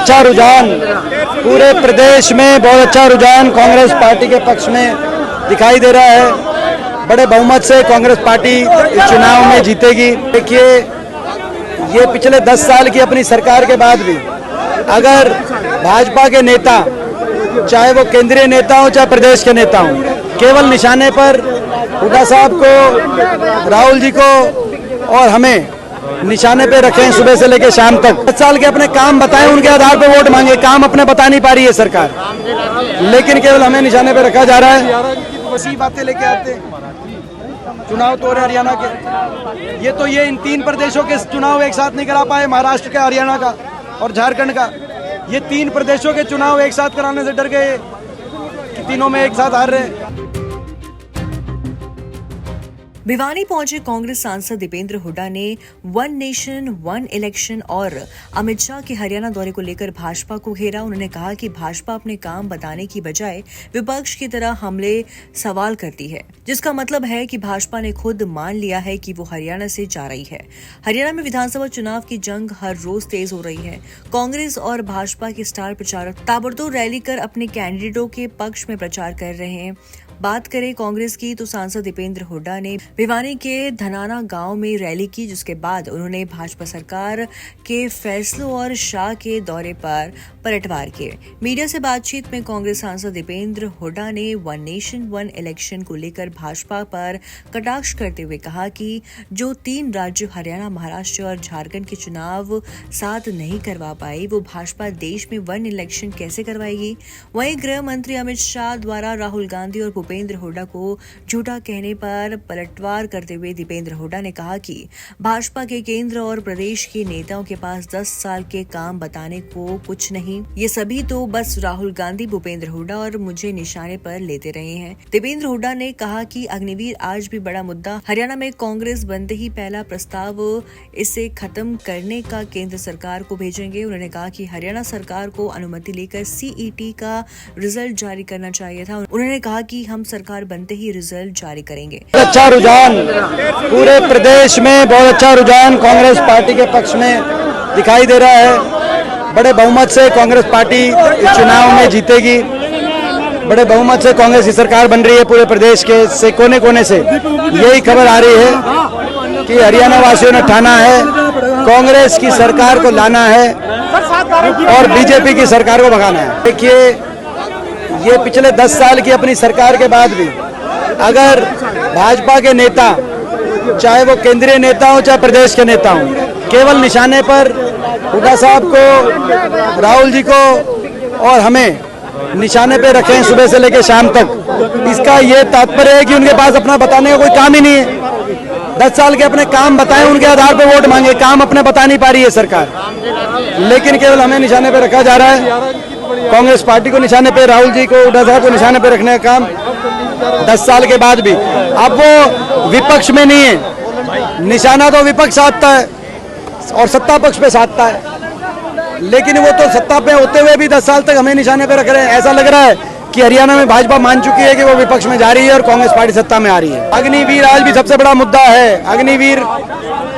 अच्छा रुझान पूरे प्रदेश में, बहुत अच्छा रुझान कांग्रेस पार्टी के पक्ष में दिखाई दे रहा है। बड़े बहुमत से कांग्रेस पार्टी इस चुनाव में जीतेगी। देखिए, ये पिछले 10 साल की अपनी सरकार के बाद भी अगर भाजपा के नेता, चाहे वो केंद्रीय नेता हो चाहे प्रदेश के नेता हो, केवल निशाने पर हुड्डा साहब को, राहुल जी को और हमें निशाने पे रखें सुबह से लेकर शाम तक, 10 साल के अपने काम बताएं, उनके आधार पे वोट मांगे। काम अपने बता नहीं पा रही है सरकार, लेकिन केवल हमें निशाने पे रखा जा रहा है। वैसी बातें लेके आते हैं। चुनाव तो हरियाणा के, ये इन 3 प्रदेशों के चुनाव एक साथ नहीं करा पाए, महाराष्ट्र का, हरियाणा का और झारखंड का। ये 3 प्रदेशों के चुनाव एक साथ कराने से डर गए कि तीनों में एक साथ हार रहे। भिवानी पहुंचे कांग्रेस सांसद दीपेंद्र हुड्डा ने वन नेशन वन इलेक्शन और अमित शाह के हरियाणा दौरे को लेकर भाजपा को घेरा। उन्होंने कहा कि भाजपा अपने काम बताने की बजाय विपक्ष की तरह हमले सवाल करती है, जिसका मतलब है कि भाजपा ने खुद मान लिया है कि वो हरियाणा से जा रही है। हरियाणा में विधानसभा चुनाव की जंग हर रोज तेज हो रही है। कांग्रेस और भाजपा के स्टार प्रचारक ताबड़तोड़ रैली कर अपने कैंडिडेटों के पक्ष में प्रचार कर रहे हैं। बात करें कांग्रेस की तो सांसद दीपेंद्र हुड्डा ने भिवानी के धनाना गांव में रैली की, जिसके बाद उन्होंने भाजपा सरकार के फैसलों और शाह के दौरे पर पलटवार किए। मीडिया से बातचीत में कांग्रेस सांसद दीपेंद्र हुड्डा ने वन नेशन वन इलेक्शन को लेकर भाजपा पर कटाक्ष करते हुए कहा कि जो 3 राज्य हरियाणा, महाराष्ट्र और झारखंड के चुनाव साथ नहीं करवा पाई, वो भाजपा देश में वन इलेक्शन कैसे करवाएगी। वहीं गृह मंत्री अमित शाह द्वारा राहुल गांधी और भूपेंद्र हुड्डा को झूठा कहने पर पलटवार करते हुए दीपेंद्र हुड्डा ने कहा कि भाजपा के केंद्र और प्रदेश के नेताओं के पास 10 साल के काम बताने को कुछ नहीं, ये सभी तो बस राहुल गांधी, भूपेंद्र हुड्डा और मुझे निशाने पर लेते रहे हैं। दीपेंद्र हुड्डा ने कहा कि अग्निवीर आज भी बड़ा मुद्दा। हरियाणा में कांग्रेस बनते ही पहला प्रस्ताव इसे खत्म करने का केंद्र सरकार को भेजेंगे। उन्होंने कहा कि हरियाणा सरकार को अनुमति लेकर CET का रिजल्ट जारी करना चाहिए था। उन्होंने कहा कि हम सरकार बनते ही रिजल्ट जारी करेंगे। अच्छा रुझान पूरे प्रदेश में, बहुत अच्छा रुझान कांग्रेस पार्टी के पक्ष में दिखाई दे रहा है। बड़े बहुमत से कांग्रेस पार्टी इस चुनाव में जीतेगी। बड़े बहुमत से कांग्रेस की सरकार बन रही है। पूरे प्रदेश के कोने कोने से यही खबर आ रही है कि हरियाणा वासियों ने ठाना है कांग्रेस की सरकार को लाना है और बीजेपी की सरकार को भगाना है। देखिए, ये पिछले 10 साल की अपनी सरकार के बाद भी अगर भाजपा के नेता, चाहे वो केंद्रीय नेता हो चाहे प्रदेश के नेता हो, केवल निशाने पर हुड्डा साहब को, राहुल जी को और हमें निशाने पे रखें सुबह से लेकर शाम तक, इसका ये तात्पर्य है कि उनके पास अपना बताने का कोई काम ही नहीं है। 10 साल के अपने काम बताएं, उनके आधार पे वोट मांगे। काम अपने बता नहीं पा रही है सरकार, लेकिन केवल हमें निशाने पे रखा जा रहा है। कांग्रेस पार्टी को निशाने पे, राहुल जी को, हुड्डा साहब को निशाने पे रखने का काम 10 साल के बाद भी। अब वो विपक्ष में नहीं है, निशाना तो विपक्ष साधता है और सत्ता पक्ष पे साधता है, लेकिन वो तो सत्ता पे होते हुए भी 10 साल तक हमें निशाने पे रख रहे हैं। ऐसा लग रहा है कि हरियाणा में भाजपा मान चुकी है कि वो विपक्ष में जा रही है और कांग्रेस पार्टी सत्ता में आ रही है। अग्निवीर आज भी सबसे बड़ा मुद्दा है। अग्निवीर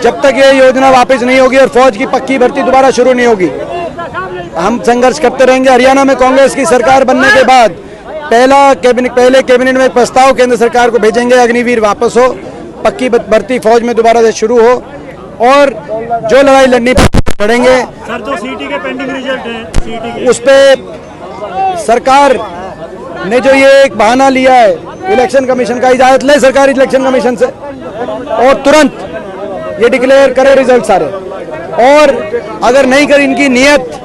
जब तक ये योजना वापस नहीं होगी और फौज की पक्की भर्ती दोबारा शुरू नहीं होगी, हम संघर्ष करते रहेंगे। हरियाणा में कांग्रेस की सरकार बनने के बाद पहले कैबिनेट में प्रस्ताव केंद्र सरकार को भेजेंगे, अग्निवीर वापस हो, पक्की भर्ती फौज में दोबारा से शुरू हो और जो लड़ाई लड़नी लड़ेंगे। सर, जो CET के पेंडिंग रिजल्ट है, उस पे सरकार ने जो ये एक बहाना लिया है, इलेक्शन कमीशन का, इजाजत ले सरकार इलेक्शन कमीशन से और तुरंत ये डिक्लेयर करे रिजल्ट सारे। और अगर नहीं कर, इनकी नीयत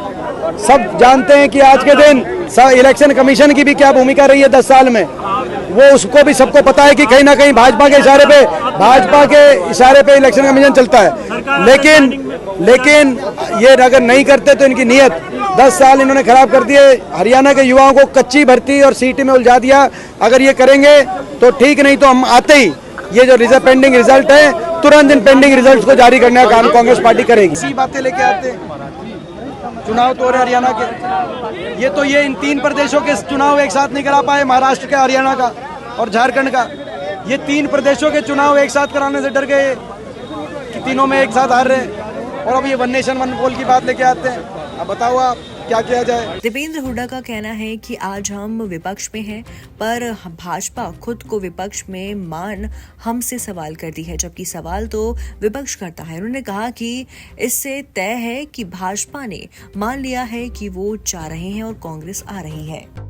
सब जानते हैं कि आज के दिन इलेक्शन कमीशन की भी क्या भूमिका रही है 10 साल में, वो उसको भी सबको पता है कि कहीं ना कहीं भाजपा के इशारे पे इलेक्शन कमीशन चलता है। लेकिन ये अगर नहीं करते तो इनकी नीयत 10 साल इन्होंने खराब कर दिए। हरियाणा के युवाओं को कच्ची भर्ती और CET में उलझा दिया। अगर ये करेंगे तो ठीक, नहीं तो हम आते ही ये जो पेंडिंग रिजल्ट है, तुरंत इन पेंडिंग रिजल्ट को जारी करने का काम कांग्रेस पार्टी करेगी। इसी बातें लेके आते हैं। चुनाव तो हरियाणा के, ये इन 3 प्रदेशों के चुनाव एक साथ नहीं करा पाए, महाराष्ट्र का, हरियाणा का और झारखंड का। ये 3 प्रदेशों के चुनाव एक साथ कराने से डर गए कि तीनों में एक साथ हार रहे हैं। और अब ये वन नेशन वन पोल की बात लेके आते हैं। अब बताओ आप, क्या किया जाए। दीपेंद्र हुड्डा का कहना है कि आज हम विपक्ष में हैं, पर भाजपा खुद को विपक्ष में मान हमसे सवाल करती है, जबकि सवाल तो विपक्ष करता है। उन्होंने कहा कि इससे तय है कि भाजपा ने मान लिया है कि वो जा रहे हैं और कांग्रेस आ रही है।